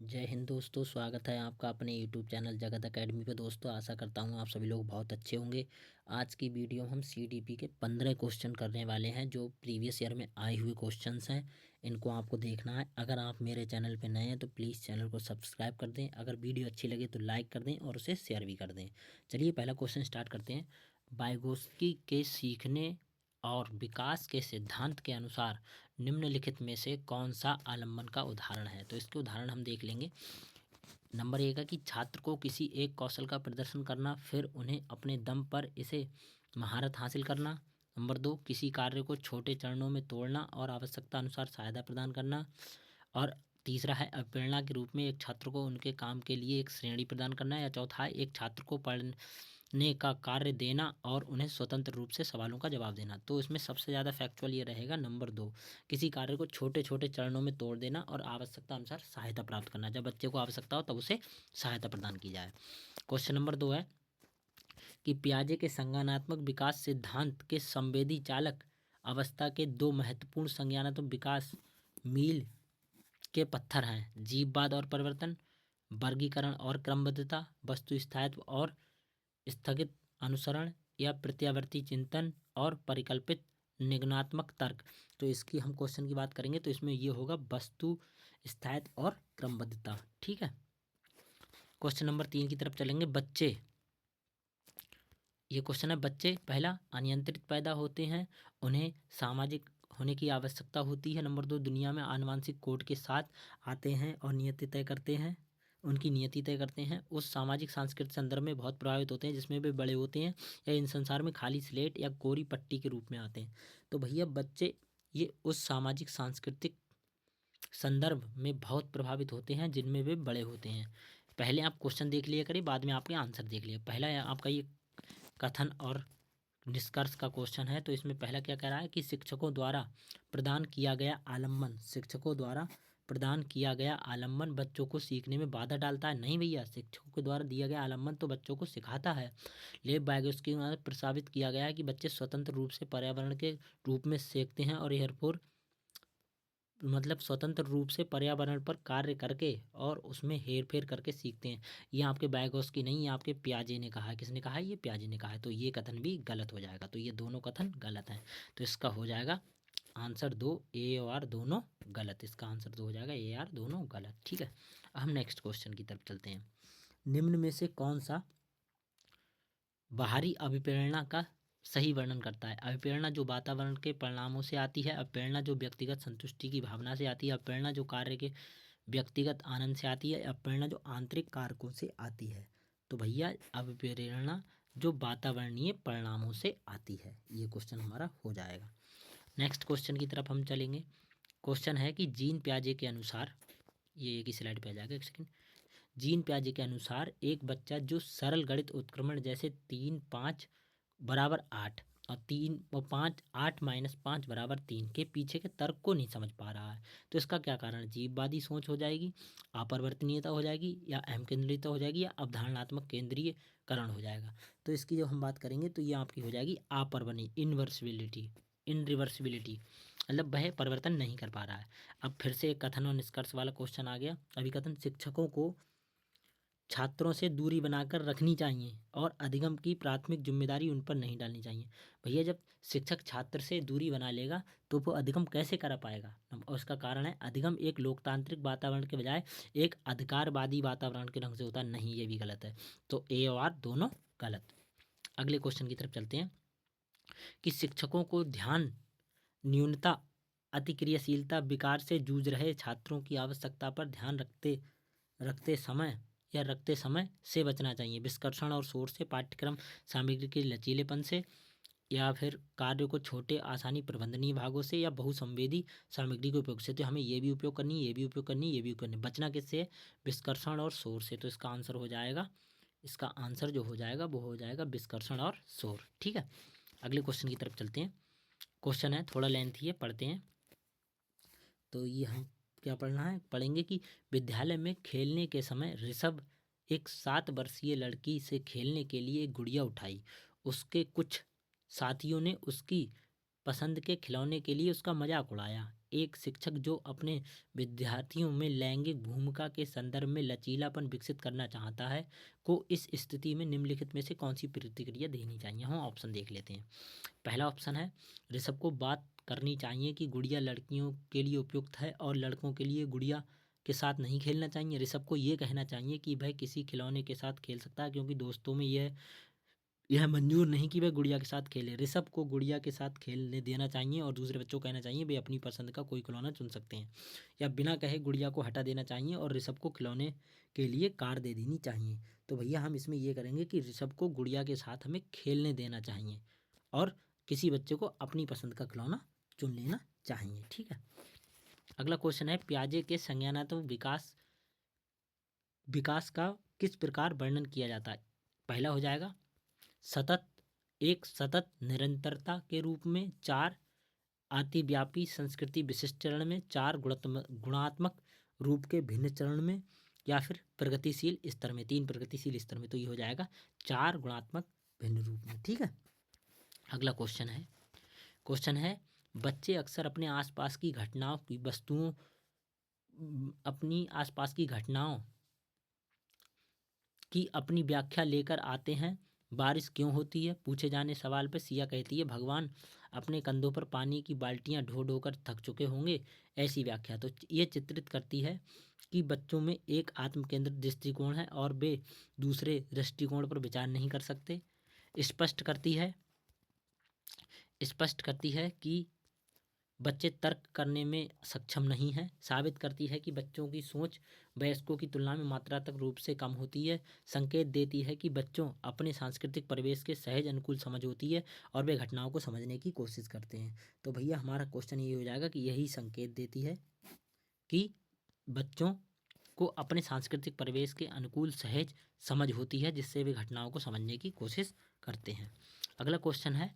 जय हिंद दोस्तों, स्वागत है आपका अपने यूट्यूब चैनल जगत एकेडमी पे। दोस्तों आशा करता हूँ आप सभी लोग बहुत अच्छे होंगे। आज की वीडियो हम सीडीपी के 15 क्वेश्चन करने वाले हैं जो प्रीवियस ईयर में आए हुए क्वेश्चंस हैं। इनको आपको देखना है। अगर आप मेरे चैनल पे नए हैं तो प्लीज़ चैनल को सब्सक्राइब कर दें। अगर वीडियो अच्छी लगे तो लाइक कर दें और उसे शेयर भी कर दें। चलिए पहला क्वेश्चन स्टार्ट करते हैं। वाइगोत्स्की के सीखने और विकास के सिद्धांत के अनुसार निम्नलिखित में से कौन सा आलम्बन का उदाहरण है। तो इसके उदाहरण हम देख लेंगे। नंबर एक है कि छात्र को किसी एक कौशल का प्रदर्शन करना, फिर उन्हें अपने दम पर इसे महारत हासिल करना। नंबर दो, किसी कार्य को छोटे चरणों में तोड़ना और आवश्यकता अनुसार सहायता प्रदान करना। और तीसरा है अवप्रेरणा के रूप में एक छात्र को उनके काम के लिए एक श्रेणी प्रदान करना। या चौथा है एक छात्र को पढ़ने का कार्य देना और उन्हें स्वतंत्र रूप से सवालों का जवाब देना। तो इसमें सबसे ज़्यादा फैक्चुअल ये रहेगा नंबर दो, किसी कार्य को छोटे छोटे चरणों में तोड़ देना और आवश्यकता अनुसार सहायता प्राप्त करना। जब बच्चे को आवश्यकता हो तब उसे सहायता प्रदान की जाए। क्वेश्चन नंबर दो है कि पियाजे के संज्ञानात्मक विकास सिद्धांत के संवेदी चालक अवस्था के दो महत्वपूर्ण संज्ञानात्मक विकास मील के पत्थर हैं: जीववाद और परिवर्तन, वर्गीकरण और क्रमबद्धता, वस्तु स्थायित्व और स्थगित अनुसरण, या प्रत्यावर्ती चिंतन और परिकल्पित निगमनात्मक तर्क। तो इसकी हम क्वेश्चन की बात करेंगे तो इसमें ये होगा वस्तु स्थायित्व और क्रमबद्धता। ठीक है। क्वेश्चन नंबर तीन की तरफ चलेंगे। बच्चे, ये क्वेश्चन है, बच्चे पहला अनियंत्रित पैदा होते हैं, उन्हें सामाजिक होने की आवश्यकता होती है। नंबर दो, दुनिया में आनुवंशिक कोड के साथ आते हैं और नियति तय करते हैं, उनकी नियति तय करते हैं, उस सामाजिक सांस्कृतिक संदर्भ में बहुत प्रभावित होते हैं जिसमें वे बड़े होते हैं, या इन संसार में खाली स्लेट या कोरी पट्टी के रूप में आते हैं। तो भैया बच्चे ये उस सामाजिक सांस्कृतिक संदर्भ में बहुत प्रभावित होते हैं जिनमें वे बड़े होते हैं। पहले आप क्वेश्चन देख लिया करिए, बाद में आपके आंसर देख लिया। पहला आपका ये कथन और निष्कर्ष का क्वेश्चन है। तो इसमें पहला क्या कह रहा है कि शिक्षकों द्वारा प्रदान किया गया आलम्बन, शिक्षकों द्वारा प्रदान किया गया आलम्बन बच्चों को सीखने में बाधा डालता है। नहीं भैया, शिक्षकों के द्वारा दिया गया आलम्बन तो बच्चों को सिखाता है। लेव वाइगोत्स्की द्वारा प्रस्तावित किया गया है कि बच्चे स्वतंत्र रूप से पर्यावरण के रूप में सीखते हैं और एयरफोर मतलब स्वतंत्र रूप से पर्यावरण पर कार्य करके और उसमें हेर फेर करके सीखते हैं। ये आपके वाइगोत्स्की नहीं, ये आपके पियाजे ने कहा है। किसने कहा है? ये पियाजे ने कहा है। तो ये कथन भी गलत हो जाएगा। तो ये दोनों कथन गलत हैं। तो इसका हो जाएगा आंसर दो, ए और दोनों गलत। इसका आंसर दो हो जाएगा, ए आर दोनों गलत। ठीक है। हम नेक्स्ट क्वेश्चन की तरफ चलते हैं। निम्न में से कौन सा बाहरी अभिप्रेरणा का सही वर्णन करता है? अभिप्रेरणा जो वातावरण के परिणामों से आती है, अभिप्रेरणा जो व्यक्तिगत संतुष्टि की भावना से आती है, अभिप्रेरणा जो कार्य के व्यक्तिगत आनंद से आती है, अभिप्रेरणा जो आंतरिक कारकों से आती है। तो भैया अभिप्रेरणा जो वातावरणीय परिणामों से आती है, ये क्वेश्चन हमारा हो जाएगा। नेक्स्ट क्वेश्चन की तरफ हम चलेंगे। क्वेश्चन है कि जीन पियाजे के अनुसार, ये एक ही स्लाइड पे आ जाएगा, एक सेकंड। जीन पियाजे के अनुसार एक बच्चा जो सरल गणित उत्क्रमण जैसे 3 5 बराबर 8 और 3 और 5 8 माइनस 5 बराबर 3 के पीछे के तर्क को नहीं समझ पा रहा है, तो इसका क्या कारण? जीववादी सोच हो जाएगी, अपरिवर्तनीयता हो जाएगी, या अहम केंद्रियता हो जाएगी, या अवधारणात्मक केंद्रीयकरण हो जाएगा। तो इसकी जब हम बात करेंगे तो ये आपकी हो जाएगी अपरिवर्तनीय, इनरिवर्सिबिलिटी, मतलब वह परिवर्तन नहीं कर पा रहा है। अब फिर से एक कथन और निष्कर्ष वाला क्वेश्चन आ गया। अभिकथन, शिक्षकों को छात्रों से दूरी बनाकर रखनी चाहिए और अधिगम की प्राथमिक जिम्मेदारी उन पर नहीं डालनी चाहिए। भैया जब शिक्षक छात्र से दूरी बना लेगा तो वो अधिगम कैसे कर पाएगा? और उसका कारण है अधिगम एक लोकतांत्रिक वातावरण के बजाय एक अधिकारवादी वातावरण के ढंग से होता नहीं, ये भी गलत है। तो ए और आर दोनों गलत। अगले क्वेश्चन की तरफ चलते हैं कि शिक्षकों को ध्यान न्यूनता, अतिक्रियाशीलता, विकार से जूझ रहे छात्रों की आवश्यकता पर ध्यान रखते समय से बचना चाहिए। विस्कर्षण और शोर से, पाठ्यक्रम सामग्री के लचीलेपन से, या फिर कार्य को छोटे आसानी प्रबंधनीय भागों से, या बहुसंवेदी सामग्री के उपयोग से। तो हमें ये भी उपयोग करनी, ये भी उपयोग करनी, ये भी उपयोग करनी। बचना किससे? विस्कर्षण और शोर से। तो इसका आंसर हो जाएगा, इसका आंसर जो हो जाएगा वो हो जाएगा विस्कर्षण और शोर। ठीक है। अगले क्वेश्चन की तरफ चलते हैं। क्वेश्चन है थोड़ा लेंथी है, पढ़ते हैं। तो ये हम क्या पढ़ना है? पढ़ेंगे कि विद्यालय में खेलने के समय ऋषभ एक 7 वर्षीय लड़की से खेलने के लिए एक गुड़िया उठाई। उसके कुछ साथियों ने उसकी पसंद के खिलौने के लिए उसका मजाक उड़ाया। एक शिक्षक जो अपने विद्यार्थियों में लैंगिक भूमिका के संदर्भ में लचीलापन विकसित करना चाहता है को इस स्थिति में निम्नलिखित में से कौन सी प्रतिक्रिया देनी चाहिए। हम ऑप्शन देख लेते हैं। पहला ऑप्शन है, ऋषभ को बात करनी चाहिए कि गुड़िया लड़कियों के लिए उपयुक्त है और लड़कों के लिए गुड़िया के साथ नहीं खेलना चाहिए। ऋषभ को ये कहना चाहिए कि वह किसी खिलौने के साथ खेल सकता है क्योंकि दोस्तों में यह मंजूर नहीं कि वह गुड़िया के साथ खेले। ऋषभ को गुड़िया के साथ खेलने देना चाहिए और दूसरे बच्चों को कहना चाहिए वे अपनी पसंद का कोई खिलौना चुन सकते हैं। या बिना कहे गुड़िया को हटा देना चाहिए और ऋषभ को खिलौने के लिए कार दे देनी चाहिए। तो भैया हम इसमें ये करेंगे कि ऋषभ को गुड़िया के साथ हमें खेलने देना चाहिए और किसी बच्चे को अपनी पसंद का खिलौना चुन लेना चाहिए। ठीक है। अगला क्वेश्चन है, पियाजे के संज्ञानात्मक विकास का किस प्रकार वर्णन किया जाता है। पहला हो जाएगा सतत निरंतरता के रूप में, 4 अतिव्यापी संस्कृति विशिष्ट चरण में, 4 गुणात्मक रूप के भिन्न चरण में, या फिर प्रगतिशील स्तर में, 3 प्रगतिशील स्तर में। तो ये हो जाएगा 4 गुणात्मक भिन्न रूप में। ठीक है। अगला क्वेश्चन है बच्चे अक्सर अपने आसपास की घटनाओं की वस्तुओं अपनी आसपास की घटनाओं की अपनी व्याख्या लेकर आते हैं। बारिश क्यों होती है पूछे जाने सवाल पर सिया कहती है भगवान अपने कंधों पर पानी की बाल्टियां ढो ढो कर थक चुके होंगे। ऐसी व्याख्या तो ये चित्रित करती है कि बच्चों में एक आत्मकेंद्रित दृष्टिकोण है और वे दूसरे दृष्टिकोण पर विचार नहीं कर सकते। स्पष्ट करती है कि बच्चे तर्क करने में सक्षम नहीं हैं। साबित करती है कि बच्चों की सोच वयस्कों की तुलना में मात्रात्मक रूप से कम होती है। संकेत देती है कि बच्चों अपने सांस्कृतिक परिवेश के सहज अनुकूल समझ होती है और वे घटनाओं को समझने की कोशिश करते हैं। तो भैया हमारा क्वेश्चन ये हो जाएगा कि यही संकेत देती है कि बच्चों को अपने सांस्कृतिक परिवेश के अनुकूल सहज समझ होती है जिससे वे घटनाओं को समझने की कोशिश करते हैं। अगला क्वेश्चन है,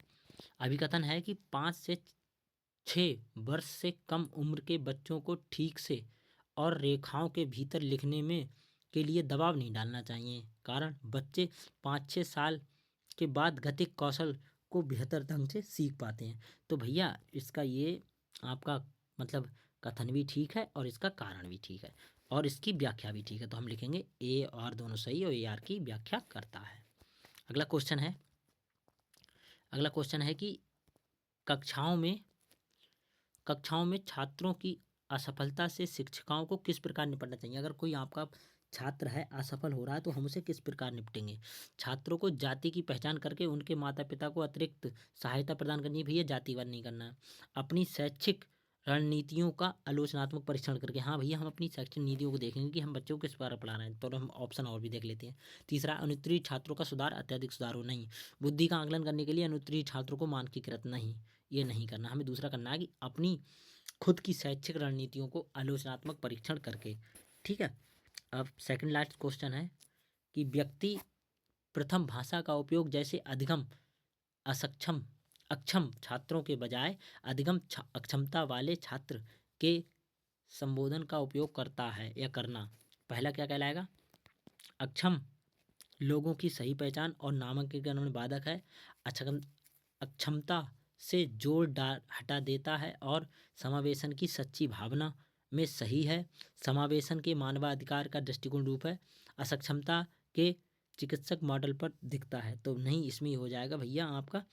अभिकथन है कि 5 से 6 वर्ष से कम उम्र के बच्चों को ठीक से और रेखाओं के भीतर लिखने में के लिए दबाव नहीं डालना चाहिए। कारण बच्चे 5-6 साल के बाद गतिक कौशल को बेहतर ढंग से सीख पाते हैं। तो भैया इसका ये आपका मतलब कथन भी ठीक है और इसका कारण भी ठीक है और इसकी व्याख्या भी ठीक है। तो हम लिखेंगे ए और दोनों सही और ए आर की व्याख्या करता है। अगला क्वेश्चन है कि कक्षाओं में छात्रों की असफलता से शिक्षिकाओं को किस प्रकार निपटना चाहिए। अगर कोई आपका छात्र है असफल हो रहा है तो हम उसे किस प्रकार निपटेंगे। छात्रों को जाति की पहचान करके उनके माता पिता को अतिरिक्त सहायता प्रदान करनी है। भैया जातिवाद नहीं करना है। अपनी शैक्षिक रणनीतियों का आलोचनात्मक परीक्षण करके, हाँ भैया हम अपनी शैक्षिक नीतियों को देखेंगे कि हम बच्चों को किस प्रकार पढ़ा रहे हैं। तो हम ऑप्शन और भी देख लेते हैं। तीसरा, अनुत्तीर्ण छात्रों का सुधार, अत्यधिक सुधार हो नहीं। बुद्धि का आंकलन करने के लिए अनुत्तीर्ण छात्रों को मानकीकृत नहीं, ये नहीं करना। हमें दूसरा करना है कि अपनी खुद की शैक्षिक रणनीतियों को आलोचनात्मक परीक्षण करके। ठीक है। अब सेकंड लास्ट क्वेश्चन है कि व्यक्ति प्रथम भाषा का उपयोग जैसे अधिगम अक्षम छात्रों के बजाय अधिगम अक्षमता वाले छात्र के संबोधन का उपयोग करता है या करना। पहला क्या कहलाएगा, अक्षम लोगों की सही पहचान और नामांकन में बाधक है। अक्षमता से जोर हटा देता है और समावेशन की सच्ची भावना में सही है। समावेशन के मानवाधिकार का दृष्टिकोण रूप है। असक्षमता के चिकित्सक मॉडल पर दिखता है। तो नहीं, इसमें हो जाएगा भैया आपका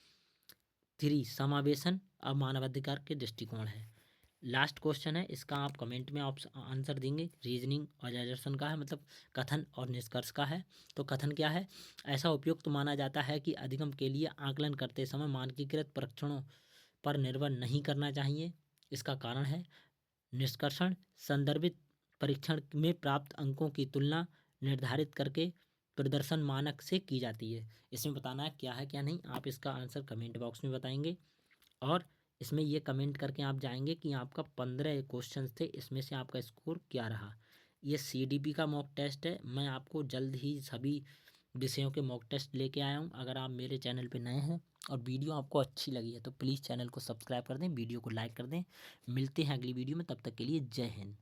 3, समावेशन और मानवाधिकार के दृष्टिकोण है। लास्ट क्वेश्चन है, इसका आप कमेंट में आंसर देंगे। रीजनिंग और एजर्सन का है, मतलब कथन और निष्कर्ष का है। तो कथन क्या है, ऐसा उपयुक्त माना जाता है कि अधिगम के लिए आकलन करते समय मानकीकृत परीक्षणों पर निर्भर नहीं करना चाहिए। इसका कारण है, निष्कर्षण संदर्भित परीक्षण में प्राप्त अंकों की तुलना निर्धारित करके प्रदर्शन मानक से की जाती है। इसमें बताना है क्या है क्या नहीं। आप इसका आंसर कमेंट बॉक्स में बताएंगे और इसमें ये कमेंट करके आप जाएंगे कि आपका 15 क्वेश्चन थे, इसमें से आपका स्कोर क्या रहा। ये CDP का मॉक टेस्ट है। मैं आपको जल्द ही सभी विषयों के मॉक टेस्ट लेके आया हूँ। अगर आप मेरे चैनल पे नए हैं और वीडियो आपको अच्छी लगी है तो प्लीज़ चैनल को सब्सक्राइब कर दें, वीडियो को लाइक कर दें। मिलते हैं अगली वीडियो में, तब तक के लिए जय हिंद।